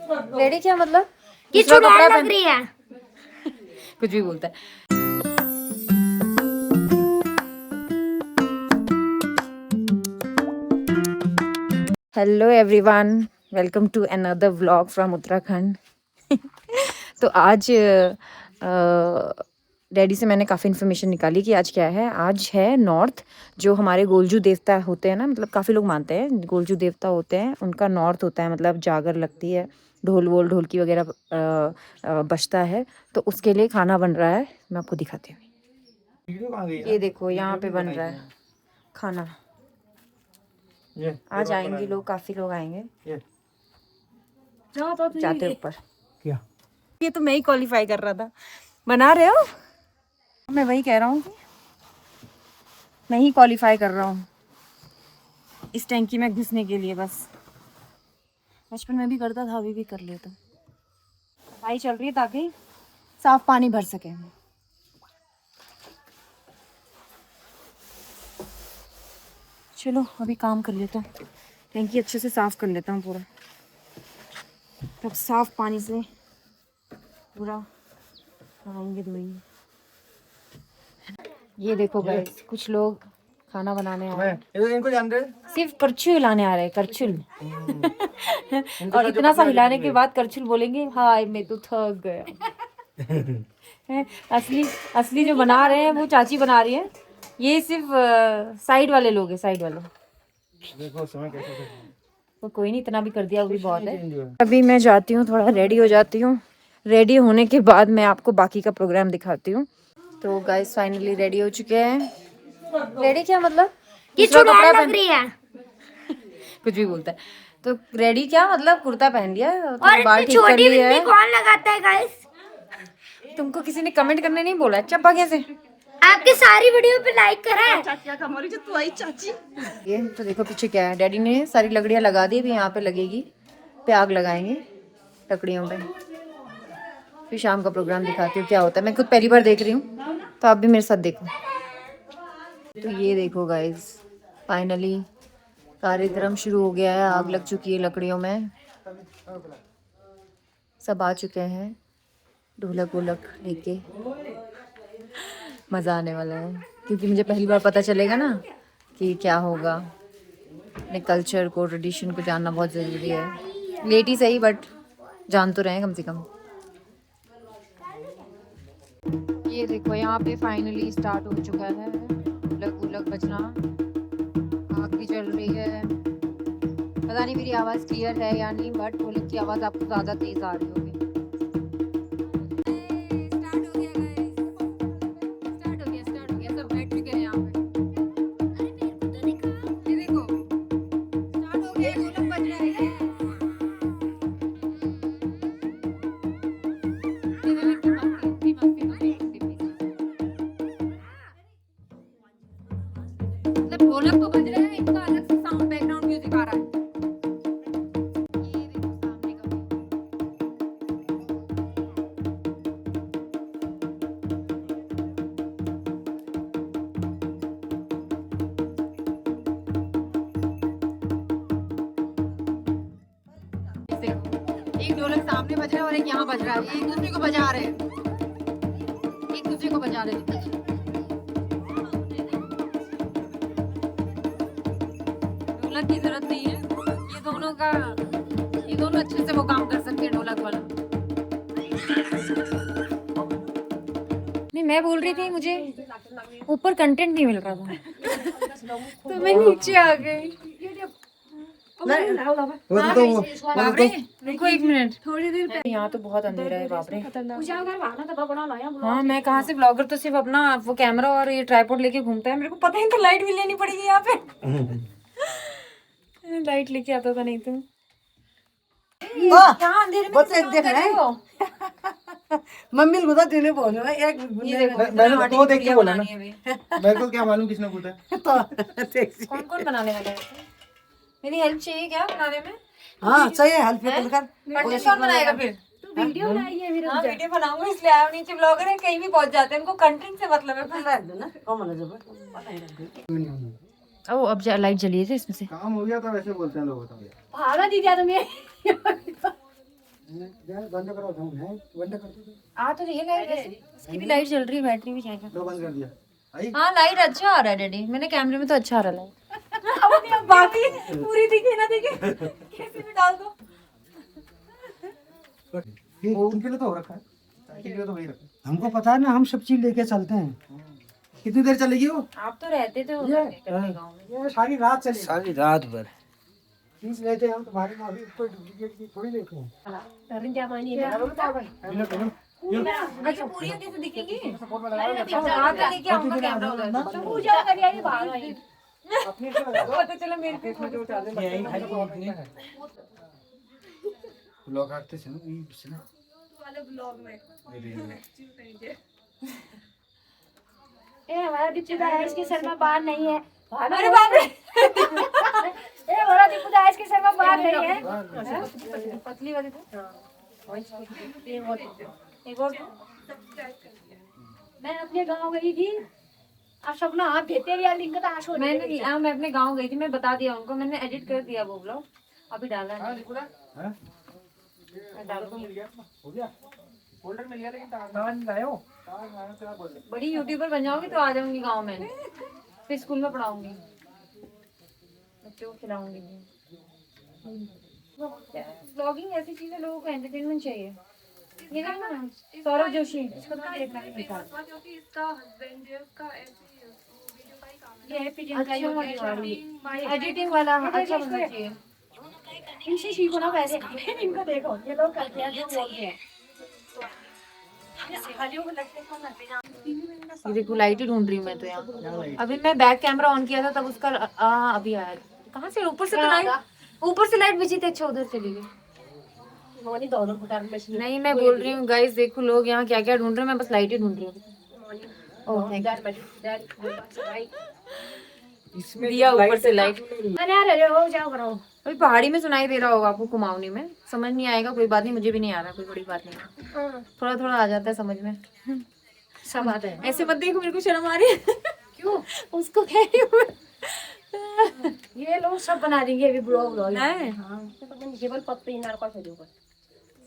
Ready क्या मतलब कि दूसरा चुड़ैल कपड़ा लग पहन रही है। कुछ भी बोलता है। Hello everyone, welcome to another vlog from Uttarakhand. तो आज डैडी से मैंने काफ़ी इन्फॉर्मेशन निकाली कि आज क्या है। आज है नॉर्थ, जो हमारे गोलजू देवता होते हैं ना, मतलब काफ़ी लोग मानते हैं गोलजू देवता होते हैं, उनका नॉर्थ होता है, मतलब जागर लगती है, ढोलकी वगैरह बजता है। तो उसके लिए खाना बन रहा है, मैं आपको दिखाती हूँ। ये देखो यहाँ पे बन रहा है खाना। आज आएंगे लोग, काफ़ी लोग आएंगे। जाते ऊपर क्या, ये तो मैं ही क्वालिफाई कर रहा था। बना रहे हो? मैं वही कह रहा हूँ कि मैं ही क्वालिफाई कर रहा हूँ इस टैंकी में घुसने के लिए। बस बचपन में भी करता था, अभी भी कर लेता। सफाई चल रही है ताकि साफ पानी भर सके। चलो अभी काम कर लेता हूँ, टैंकी अच्छे से साफ कर लेता हूँ पूरा, तब साफ पानी से पूरा नहाएंगे धोएंगे। ये देखो गाइस, कुछ लोग खाना बनाने आ रहे हैं। इनको जान रहे? सिर्फ करछुल हिलाने आ रहे हैं, करछुल। और इतना सा हिलाने के बाद करछुल बोलेंगे हाय मैं तो थक गया। असली जो बना रहे हैं वो चाची बना रही है। ये सिर्फ साइड वाले लोग हैं, साइड वाले। देखो समय कैसे तो कोई नहीं, इतना भी कर दिया वो भी बहुत है। अभी मैं जाती हूँ, थोड़ा रेडी हो जाती हूँ। रेडी होने के बाद मैं आपको बाकी का प्रोग्राम दिखाती हूँ। तो गाइस फाइनली रेडी हो चुके हैं। रेडी क्या मतलब कि दूसरा कपड़ा चुड़ैल लग पहन रही है। कुछ भी बोलता है। तो रेडी क्या मतलब कुर्ता पहन लिया, तो और बाल इतनी ठीक कर छोटी लिए बिंदी है। कौन लगाता है गाइस? तुमको किसी ने कमेंट करने नहीं बोला? चप्पा कैसे आपकी सारी वीडियो पे लाइक करा है। ये तो देखो पीछे क्या है। डैडी ने सारी लकड़ियाँ लगा दी, अभी यहाँ पे लगेगी, पे आग लगाएंगे लकड़ियों पे। फिर शाम का प्रोग्राम दिखाती हूँ क्या होता है। मैं खुद पहली बार देख रही हूँ, तो आप भी मेरे साथ देखो। तो ये देखो गाइस, फाइनली कार्यक्रम शुरू हो गया है। आग लग चुकी है लकड़ियों में, सब आ चुके हैं ढोलक वोलक लेके। मज़ा आने वाला है, क्योंकि मुझे पहली बार पता चलेगा ना कि क्या होगा। अपने कल्चर को, ट्रेडिशन को जानना बहुत ज़रूरी है। लेट ही सही, बट जान तो रहे कम से कम। ये देखो यहाँ पे फाइनली स्टार्ट हो चुका है ढोलक वोलक बजना। आग भी चल रही है। पता नहीं मेरी आवाज़ क्लियर है या नहीं, बट ढोलक की आवाज़ आपको ज़्यादा तेज़ आ रही होगी। ढोलक तो बज रहे हैं, इनका अलग से साउंड बैकग्राउंड म्यूजिक आ रहा है। ये देखो सामने का देखो, एक ढोलक सामने बज रहा है और एक यहाँ बज रहा है। एक दूसरे को बजा रहे हैं, एक दूसरे को बजा रहे हैं। ढोलक की जरूरत नहीं है, ये दोनों अच्छे से वो काम कर सकते हैं ढोलक वाला। नहीं, मैं बोल रही थी मुझे ऊपर कंटेंट नहीं मिल रहा था, तो मैं नीचे आ गई। रुको एक मिनट, थोड़ी देर। यहाँ तो बहुत अंधेरा है बाप रे। हाँ, मैं कहाँ से ब्लॉगर तो सिर्फ अपना वो कैमरा और ये ट्राइपॉड लेके घूमता है। मेरे को पता ही तो लाइट भी लेनी पड़ेगी यहाँ पे। लाइट लेके आता था नहीं तो। यहाँ अंधेरे में कैसे काम कर रहे हो? मम्मी को तो तेने बोला ना एक मैंने तो देख के बोला ना। मेरे को क्या मालूम किसने पूछा तो कौन कौन बनाने वाला है? मेरी हेल्प चाहिए क्या बनाने में? हाँ सही है, हेल्प कर कंटेंट कौन बनाएगा फिर? वीडियो बनाइए फिर। हाँ, वीडियो बनाऊंगा, इसलिए आया। नीचे ब्लॉगर है, कहीं भी पहुंच जाते हैं, उनको कंटेंट से मतलब है। ओ, अब लाइट जली है इसमें से। काम हो गया तो वैसे बोलते हैं लोग। भागा दीजिए तुम्हें। बंद करो बंद कर दो। आ तो रही है लाइट, इसकी भी लाइट जल रही है, बैटरी भी जाएगा। लो बंद कर दिया। आई हाँ लाइट अच्छा आ रहा है डैडी, मैंने कैमरे में तो अच्छा आ रहा है लाइट। अब बाकी पूरी दिखे ना दिखे कैसे भी डाल दो। ये उनके लिए तो हो रखा है, के लिए तो वही रखा है। हमको पता है ना, हम सब चीज लेके चलते हैं। कितनी देर चलेगी वो? आप तो रहते थे उधर गाँव में। ये सारी रात चलेगी, सारी रात भर चीज लेते हैं हम तुम्हारे में। अभी कोई डुप्लीकेट की थोड़ी लेते हैं। अच्छा पूरी कैसे दिखेंगी? आके लेके आऊंगा कैमरा उधर। पूजा करिए बाहर आई। पता चला मेरे पे ब्लॉग आते हैं ना वाले ब्लॉग में ए हमारा दीपू दास के सर में बाल नहीं है। अरे बाप रे ए हमारा दीपू दास के सर में बाल नहीं है। पतली वाली एक और मैं अपने गांव गई थी। आप सब ना आप देते यार लिंक तो आशो मैं अपने गांव गई थी, मैं बता दिया उनको, मैंने एडिट कर दिया वो ब्लॉग, अभी डाला नहीं। हो गया फोल्डर मिल गया, लेकिन तार नहीं लाए हो। बड़ी यूट्यूबर बन जाऊंगी तो आ जाऊंगी गांव में, फिर स्कूल में पढ़ाऊंगी, बच्चों को खिलाऊंगी। ब्लॉगिंग ऐसी चीज है, लोगों को एंटरटेनमेंट चाहिए। ये देखो ना सौरभ जोशी, इसको तो देखना ही नहीं था। एडिटिंग वाला अच्छा बनना चाहिए। इनसे सीखो ना वैसे। इनको देखो ये लोग करते हैं जो बोलते हैं। ये देखो लाइट ही ढूंढ रही हूँ मैं तो यहाँ। अभी मैं बैक कैमरा ऑन किया था तब उसका अभी आया। कहाँ से? ऊपर से तो लाइट, ऊपर से लाइट बची थी। अच्छा उधर चली गई। नहीं मैं बोल रही हूँ गाइस, देखो लोग यहाँ क्या क्या ढूंढ रहे हैं, मैं बस लाइट ही ढूंढ रही हूँ। दिया ऊपर से लाइट। अरे हो जाओ करो। अभी पहाड़ी में सुनाई दे रहा होगा आपको, कुमाऊनी में समझ नहीं आएगा, कोई बात नहीं, मुझे भी नहीं आ रहा, कोई बड़ी बात नहीं, थोड़ा थोड़ा आ जाता है समझ में। सब आते हैं। ऐसे मत देखो, मेरे को शर्म आ रही है। क्यों? उसको कह रही हूँ ये लोग सब बना देंगे अभी ब्लॉग व्लॉग। है? हाँ केवल पत्ते ही नार का वीडियो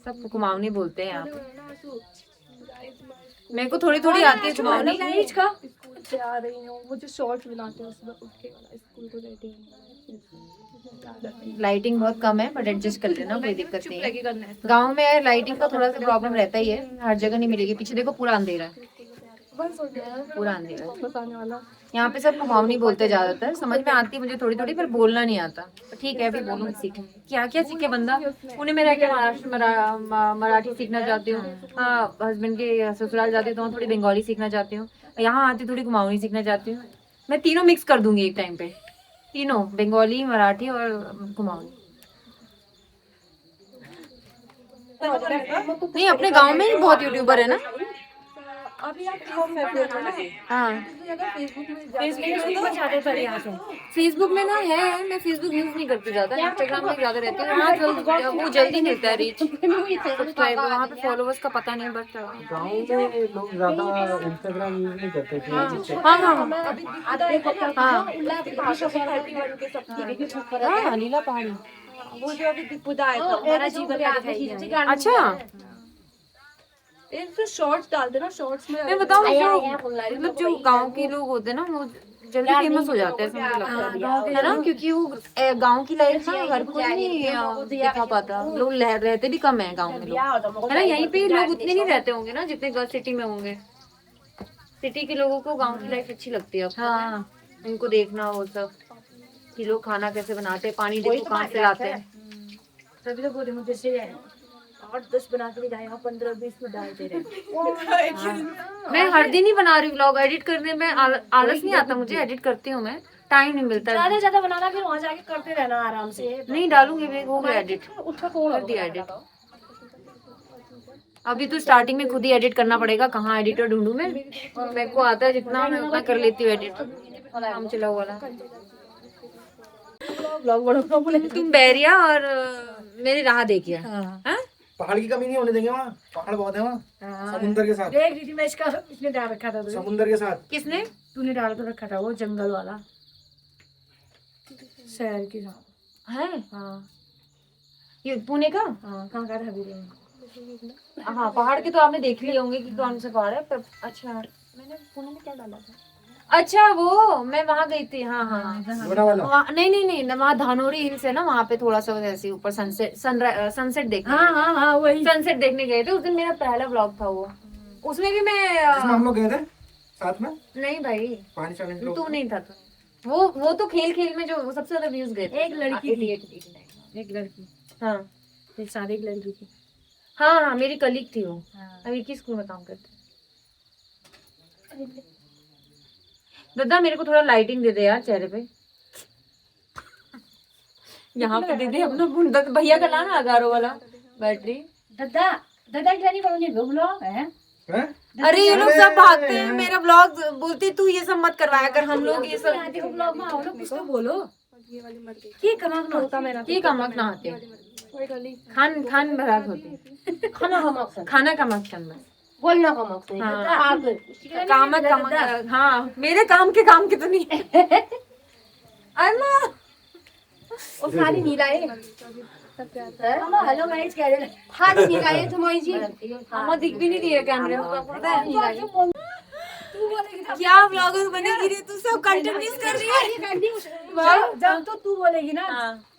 सब कुमाऊनी बोलते हैं यहाँ पे। मेरे को थोड़ी थोड़ी आती है कुमाऊनी। का आ रही हूँ, वो जो शॉर्ट्स बनाते हैं उसमें उसके स्कूल को लेते हैं। लाइटिंग बहुत कम है बट एडजस्ट कर लेना, कोई दिक्कत नहीं है। गांव में लाइटिंग का थोड़ा सा प्रॉब्लम रहता ही है, हर जगह नहीं मिलेगी। पीछे देखो पूरा अंधेरा है, बस हो गया पूरा अंधेरा है। बताने वाला। यहाँ पे सब कुमाऊनी बोलते ज्यादातर, समझ में आती है मुझे थोड़ी थोड़ी, पर बोलना नहीं आता। तो ठीक है अभी बोलूँ, सीखें। क्या क्या सीखे बंदा। पुणे में रह के महाराष्ट्र मराठी सीखना चाहती हूँ। हाँ हस्बैंड के ससुराल जाती हूँ तो वहाँ थोड़ी बंगाली सीखना चाहती हूँ। यहाँ आती थोड़ी कुमाऊनी सीखना चाहती हूँ। मैं तीनों मिक्स कर दूंगी एक टाइम पे, तीनों, बंगाली, मराठी और कुमाऊनी। नहीं अपने गांव में ही बहुत यूट्यूबर है ना। अभी आप हाँ फेसबुक में ना है, मैं फेसबुक यूज नहीं करती ज्यादा, इंस्टाग्राम में ज्यादा रहती है। वहाँ वो जल्दी मिलता है रीच, सब्सक्राइबर, वहाँ पे फॉलोवर्स का पता नहीं बट गाँव में लोग ज्यादा इंस्टाग्राम यूज नहीं करते थे। हाँ हाँ नीला पहाड़ी। वो जो अभी दिपुदा आया था हमारा जीवन। अच्छा फिर शॉर्ट्स डालते ना, शॉर्ट्स में मैं बताऊँ मतलब जो गांव के लोग होते हैं ना वो जल्दी फेमस हो जाते हैं, मुझे लगता है ना, क्योंकि वो गांव की लाइफ ना हर कोई नहीं दिखा पाता। लोग रहते भी कम है गांव में लोग, है ना। यहीं पे लोग उतने नहीं रहते होंगे ना जितने सिटी में होंगे। सिटी के लोगों को गांव की लाइफ अच्छी लगती है। हाँ उनको देखना वो सब कि लोग खाना कैसे बनाते हैं, पानी देखो कहाँ से लाते हैं। तभी तो बोले मुझे से 8-10 बना के जाए 15-20 में डाल दे रहे। मैं हर दिन ही बना रही हूँ व्लॉग, एडिट करने में आलस नहीं आता मुझे, एडिट करती हूँ मैं, टाइम नहीं मिलता। ज्यादा ज्यादा बनाना, फिर वहाँ जाके करते रहना आराम से। नहीं डालूंगी मैं, हो गया एडिट, कर दिया एडिट। अभी तो स्टार्टिंग में खुद ही एडिट करना पड़ेगा, कहाँ एडिटर ढूंढूं मैं, मेरे को आता है जितना मैं उतना कर लेती हूँ एडिट, काम चला वाला। तुम बैरिया और मेरी राह देखिए। पहाड़ की कमी नहीं होने देंगे वहाँ, पहाड़ बहुत है वहाँ, समुंदर के साथ। देख दीदी मैं इसका इसने डाल रखा था, समुंदर के साथ। किसने? तूने डाल कर रखा था वो जंगल वाला शहर के साथ है। हाँ ये पुणे का। हाँ कहाँ का था वीडियो हाँ पहाड़ के तो आपने देख लिए होंगे कि कौन सा पहाड़ है पर अच्छा मैंने पुणे में क्या डाला था अच्छा वो मैं वहां गई थी हाँ नहीं वहाँ धानोरी हिल्स है ना वहाँ पे थोड़ा सा ऐसे ऊपर सनसेट देखने हाँ वही सनसेट देखने गए थे उस दिन मेरा पहला व्लॉग था वो उसमें भी मैं हम लोग गए थे साथ में नहीं भाई पानी चैलेंज तू नहीं था तू वो तो खेल में जो सबसे ज्यादा व्यूज गए थे एक लड़की थी। 88, एक लड़की हाँ एक साथ एक लड़की थी। हाँ मेरी कलीग थी वो हम एक ही स्कूल में काम करते दादा मेरे को थोड़ा लाइटिंग दे दे यार चेहरे पे यहाँ पे दे दे अपना भैया का लाना अगारो वाला बैटरी दादा दादा ट्रेनिंग करोगे ब्लॉग है अरे ये लोग सब भागते हैं मेरा ब्लॉग बोलते तू ये सब मत करवाया कर हम लोग ये सब देखो ब्लॉग में आओ ना कुछ तो बोलो ये वाली मर गई की कमाक ना होता मेरा ये कमक ना आते वही वाली खान भरात होती खाना कमाक खाना का मक्खन बस बोलना कमाक से हाँ। दादा आप कामक हाँ मेरे काम के काम कितनी अम्मा वो सारी नीला है अम्मा हेलो गाइस कह रहे हां नीला है तुम जी अम्मा दिख भी नहीं रही है कैमरे में पता है नीला है तू बोलेगी क्या ब्लॉगर बनेगी रे तू सब कंटेंट मिस कर रही है जब तो तू बोलेगी ना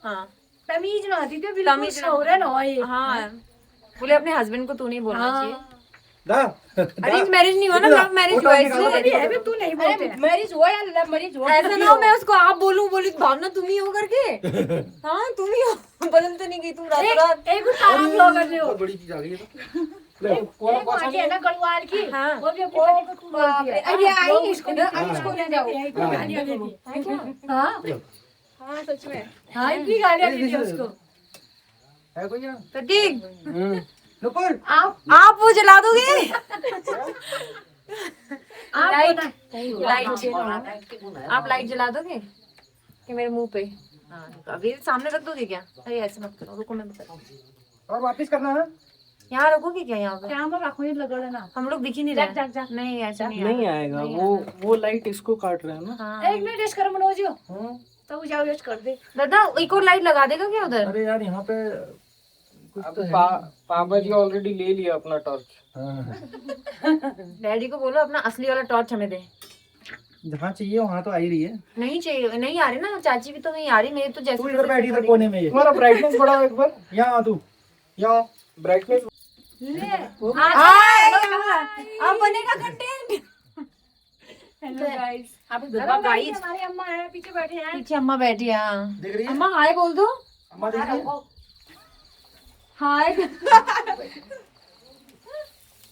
हाँ तमीज ना आती तो बिल्कुल तमीज शौर है ना ये हाँ बोले अपने हस्बैंड को तू नहीं बोलना चाहिए दा अरेंज मैरिज नहीं हुआ ना लव मैरिज हुआ इसलिए है भी तू नहीं बोलते मैरिज हुआ या लव मैरिज हुआ ऐसा ना हो मैं उसको आप बोलूं बोली भावना तुम ही हो करके हाँ तुम ही हो बदल तो नहीं गई तुम रात एक तारा ब्लॉगर ने हो बहुत बड़ी चीज आ गई है तो ले एक आंटी है ना गढ़वाल की हाँ। वो भी अपने पति को खूब बोलती है अरे आई इसको ना अब इसको ले जाओ हां हाँ सच में हां इतनी गालियां दी थी उसको है कोई यहाँ तो ठीक नुपुर आप वो जला दोगे आप लाइट आप लाइट जला दोगे कि मेरे मुंह पे हाँ अभी सामने रख दोगे क्या अरे ऐसे मत करो रुको मैं बताता हूँ और वापस करना है यहाँ रखोगे क्या यहाँ पे कैमरा रखो ये लगा लेना हम लोग दिख ही नहीं रहे नहीं ऐसा नहीं आएगा वो लाइट इसको काट रहा है ना हाँ एक मिनट टेस्ट करो मनोज तो जाओ टेस्ट कर दे दादा एक और लाइट लगा देगा क्या उधर अरे यार यहाँ पे पापा जी ऑलरेडी ले लिया अपना टॉर्च डैडी को बोलो अपना असली वाला टॉर्च हमें दे जहाँ चाहिए वहाँ तो आ ही रही है नहीं चाहिए नहीं आ रही ना चाची भी तो नहीं आ रही मेरी तो तू जैसे इधर बैठी इधर कोने में ये तुम्हारा ब्राइटनेस बढ़ाओ एक बार यहाँ आ तू यहाँ ब्राइटनेस अब बनेगा कंटेंट हेलो गाइस आप गाइस हमारी अम्मा है पीछे बैठे हैं पीछे अम्मा बैठी है हाँ। देख रही है अम्मा हाय बोल दो अम्मा देख रही है हाय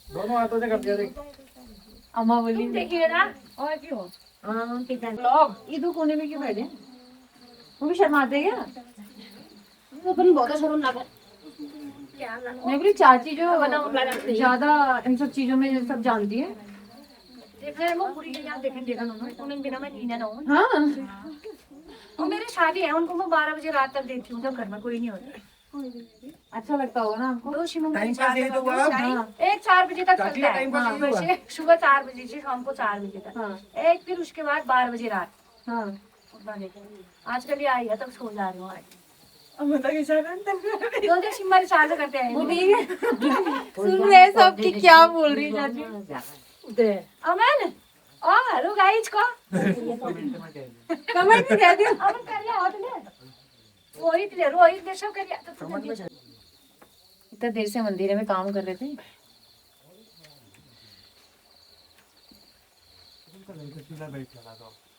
दोनों हाथों से कर दिया देख अम्मा बोली देखिए ना और क्यों हाँ ब्लॉग ये दो कोने में क्यों बैठे वो भी शर्माते क्या वो अपन बहुत शर्म लगा मैं बोली चाची जो ज्यादा इन सब चीजों में सब जानती है देखने में पूरी याद देखें देखा ना उन्हें बिना मैं नींद ना हो हाँ और मेरी शादी है उनको मैं 12 बजे रात तक देखती हूँ जब घर में कोई नहीं होता अच्छा लगता होगा ना आपको दो शिमो टाइम पास यही तो हुआ हाँ। एक 4 बजे तक चाची चलता का है टाइम पास हाँ, यही हुआ। वैसे सुबह 4 बजे से शाम को 4 बजे तक हाँ एक फिर उसके बाद 12 बजे रात हाँ उतना देखेंगे आजकल ये आई है तब सो जा रही हूँ सुन दो दिन सिम रिचार्ज करते हैं रहे हैं सब कि क्या बोल रही है चाची अमन ओ हेलो गाइस को कमेंट में कह दियो अमन कर लिया हाथ ले रोहित ने सब कर लिया तो इतना देर से मंदिर में काम कर रहे थे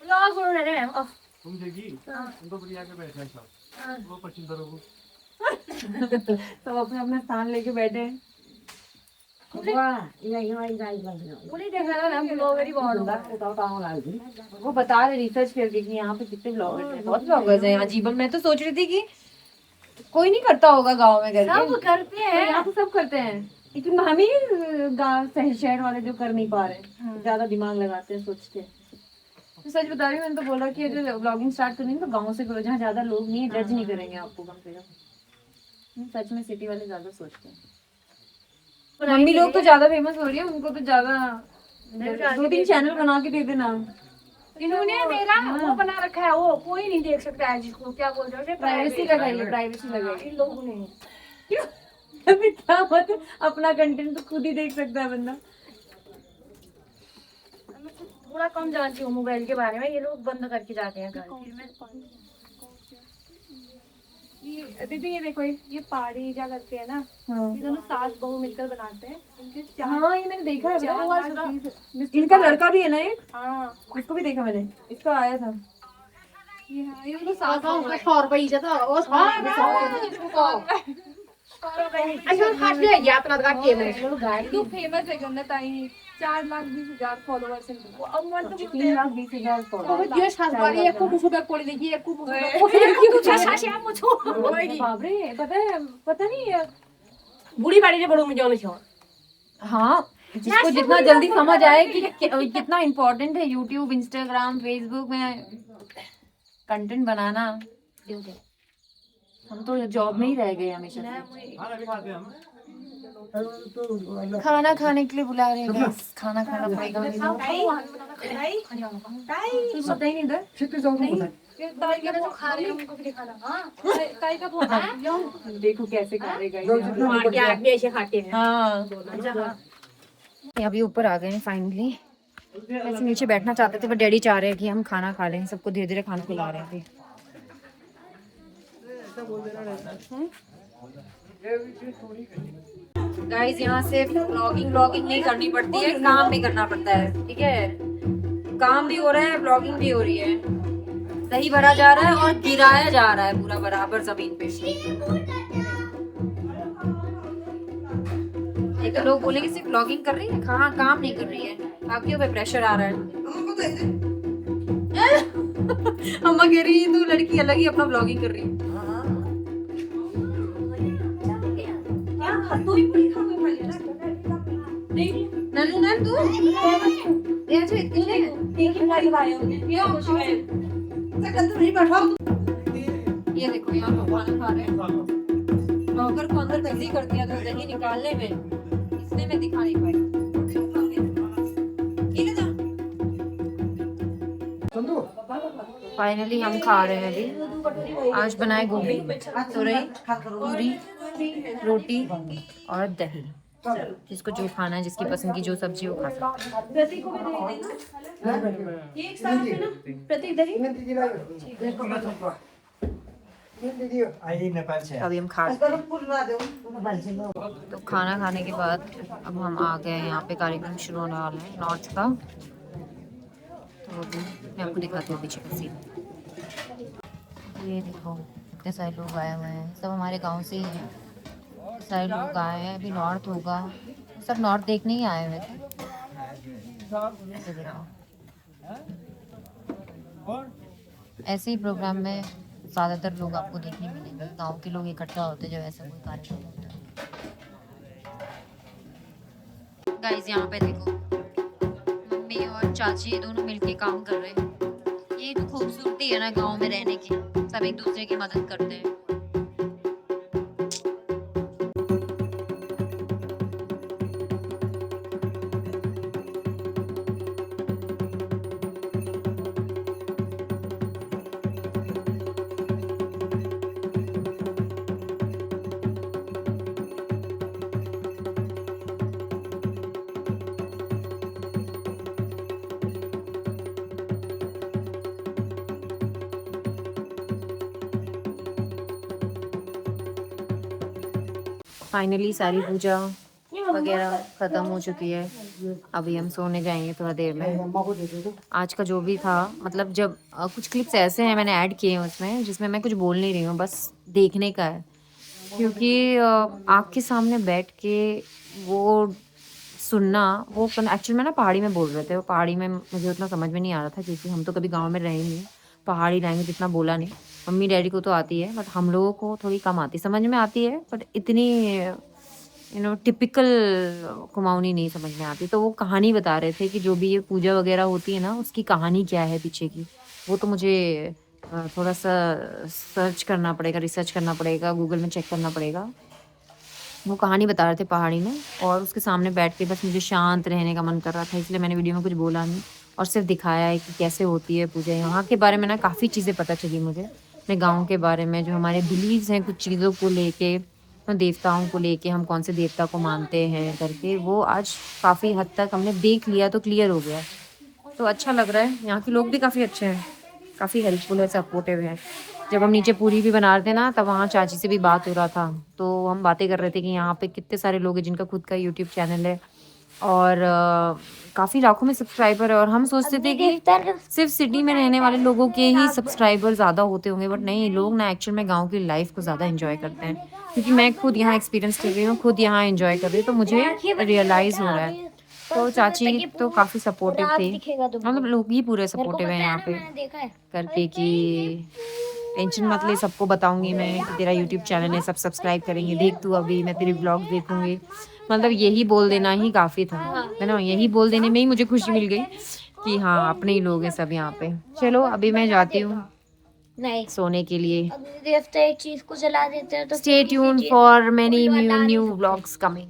ब्लॉग बोल रहे हैं तुम देखी तुम तो बढ़िया के बैठे सब वो 25 को सब अपना अपना स्थान लेके बैठे हैं उन्हें देखा ना ब्लॉगर ही बहुत होगा वो बता रहे रिसर्च करके कि यहाँ पे कितने ब्लॉगर्स हैं बहुत ब्लॉगर्स हैं यहाँ जीवन मैं तो सोच रही थी कि कोई नहीं करता होगा गांव में करके सब करते हैं यहाँ तो सब करते हैं लेकिन हम ही गाँव शहर वाले जो कर नहीं पा रहे ज्यादा दिमाग लगाते हैं सोचते हैं तो सच बता रही हूँ मैंने तो बोला कि अगर ब्लॉगिंग स्टार्ट करनी है तो गाँव से करो जहाँ ज्यादा लोग नहीं है जज नहीं करेंगे आपको कम से कम सच में सिटी वाले ज्यादा सोचते हैं मम्मी लोग तो ज्यादा फेमस हो रही है उनको तो ज्यादा 2-3 चैनल बना के दे देना इन्होंने मेरा वो बना रखा है वो कोई नहीं देख सकता है जिसको क्या बोल रहे हो प्राइवेसी लगाइए प्राइवेसी लगाइए इन लोगों ने अभी क्या मतलब अपना कंटेंट तो खुद ही देख सकता है बंदा। थोड़ा कम जानती हूँ मोबाइल के बारे में, ये लोग बंद करके जाते हैं घर। फिर मैं ये दीदी ये देखो, ये पहाड़ी क्या करते हैं ना, ये दोनों सास बहू मिलकर बनाते हैं। इनके हाँ ये मैंने देखा है, चार लाख का- इनका लड़का भी है ना एक, हाँ इसको भी देखा मैंने, इसका आया था। ये दोनों सास बहू हैं। तो फेमस है गन्नत आई, 4,20,000 फॉलोअर्स हैं। 3,20,000 बाप रे, पता नहीं बुढ़ी बाड़ी से बड़ू में जाने छो। हाँ, जिसको जितना जल्दी समझ आए कि कितना इम्पोर्टेंट है यूट्यूब, इंस्टाग्राम, फेसबुक में कंटेंट बनाना। हम तो जॉब में ही रह गए हमेशा से। खाना खाने के लिए बुला रहे हैं guys। खाना खाना पड़ेगा। तुम पता ही नहीं इधर। देखो कैसे खा रहे guys। हाँ अभी ऊपर आ गए हैं फाइनली। वैसे नीचे बैठना चाहते थे पर डैडी चाह रहे हैं कि हम खाना खा लें, सबको धीरे धीरे खाना खिला रहे हैं गाइस। यहाँ से व्लॉगिंग नहीं करनी पड़ती है, काम भी करना पड़ता है। ठीक है, काम भी हो रहा है, व्लॉगिंग भी हो रही है। दही भरा जा रहा है और गिराया जा रहा है पूरा बराबर जमीन पे। ये तो लोग बोलेंगे सिर्फ व्लॉगिंग कर रही है, हाँ काम नहीं कर रही है, बाकियों पे प्रेशर आ रहा है। अम्मा कह रही है तू लड़की अलग ही अपना व्लॉगिग कर रही है। ये देखो यहाँ पे खाना खा रहे हैं। नौकर को अंदर तैसी कर दिया था दही निकालने में, इसलिए मैं दिखा नहीं पाई। फाइनली हम खा रहे हैं अभी। आज बनाए गोभी, तुरई, पूरी, रोटी और दही। जिसको जो खाना है, जिसकी पसंद की जो सब्जी वो खा सकता है। अभी हम खा तो खाना खाने के बाद अब हम आ गए हैं यहाँ पे, कार्यक्रम शुरू होने वाला है नॉर्थ का। तो मैं आपको दिखाती हूँ पीछे का सीन। ये देखो इतने सारे लोग आए हुए हैं, सब हमारे गांव से ही हैं। सारे लोग आए हैं, अभी नॉर्थ होगा, सब नॉर्थ देखने ही आए हुए थे। ऐसे ही प्रोग्राम में ज़्यादातर लोग आपको देखने मिलेंगे, गांव के लोग इकट्ठा होते हैं जब ऐसा कोई कार्यक्रम होता है। गाइस यहाँ पे देखो मम्मी और चाची दोनों मिलके काम कर रहे हैं। ये तो खूबसूरती है ना गांव में रहने की, सब एक दूसरे की मदद करते हैं। फाइनली सारी पूजा वगैरह ख़त्म हो चुकी है। अभी हम सोने जाएंगे थोड़ा देर में। आज का जो भी था, मतलब जब कुछ क्लिप्स ऐसे हैं मैंने ऐड किए हैं उसमें, जिसमें मैं कुछ बोल नहीं रही हूँ, बस देखने का है। क्योंकि आँख के सामने बैठ के वो सुनना, वो एक्चुअल में ना पहाड़ी में बोल रहे थे। वो पहाड़ी में मुझे उतना समझ में नहीं आ रहा था, क्योंकि हम तो कभी गाँव में रहे नहीं, पहाड़ी लैंग्वेज इतना बोला नहीं। मम्मी डैडी को तो आती है, बट हम लोगों को थोड़ी कम आती, समझ में आती है बट इतनी टिपिकल कुमाऊनी नहीं समझ में आती। तो वो कहानी बता रहे थे कि जो भी ये पूजा वगैरह होती है ना, उसकी कहानी क्या है पीछे की। वो तो मुझे थोड़ा सा सर्च करना पड़ेगा, रिसर्च करना पड़ेगा, गूगल में चेक करना पड़ेगा। वो कहानी बता रहे थे पहाड़ी में, और उसके सामने बैठ के बस मुझे शांत रहने का मन कर रहा था, इसलिए मैंने वीडियो में कुछ बोला नहीं और सिर्फ दिखाया है कि कैसे होती है पूजा। यहाँ के बारे में ना काफ़ी चीज़ें पता चली मुझे, अपने गाँव के बारे में, जो हमारे बिलीव्स हैं कुछ चीज़ों को लेके, देवताओं को लेके, हम कौन से देवता को मानते हैं करके, वो आज काफ़ी हद तक हमने देख लिया, तो क्लियर हो गया। तो अच्छा लग रहा है। यहाँ के लोग भी काफ़ी अच्छे हैं, काफ़ी हेल्पफुल है, सपोर्टिव है। जब हम नीचे पूरी भी बना रहे थे ना, तब वहाँ चाची से भी बात हो रहा था, तो हम बातें कर रहे थे कि यहाँ पे कितने सारे लोग हैं जिनका खुद का यूट्यूब चैनल है और काफ़ी लाखों में सब्सक्राइबर है। और हम सोचते थे कि सिर्फ सिटी में रहने वाले लोगों के ही सब्सक्राइबर ज़्यादा होते होंगे, बट नहीं, लोग ना एक्चुअल में गाँव की लाइफ को ज़्यादा इन्जॉय करते हैं। क्योंकि मैं खुद यहाँ एक्सपीरियंस कर रही हूँ, खुद यहाँ इन्जॉय कर रही हूँ, तो मुझे रियलाइज़ हो रहा है। तो चाची तो काफ़ी सपोर्टिव थी, मतलब लोग ही पूरे सपोर्टिव हैं यहाँ पे करके कि टेंशन मत ले, सबको बताऊंगी मैं कि तेरा यूट्यूब चैनल है, सब सब्सक्राइब करेंगे, देख तू अभी मैं तेरे ब्लॉग देखूंगी। मतलब यही बोल देना ही काफ़ी था, है ना। यही बोल देने में ही मुझे खुशी मिल गई कि हाँ अपने ही लोग हैं सब यहाँ पे। चलो अभी मैं जाती हूँ नहीं सोने के लिए। देवता एक चीज को जला देते हैं तो stay tune for many new vlogs coming.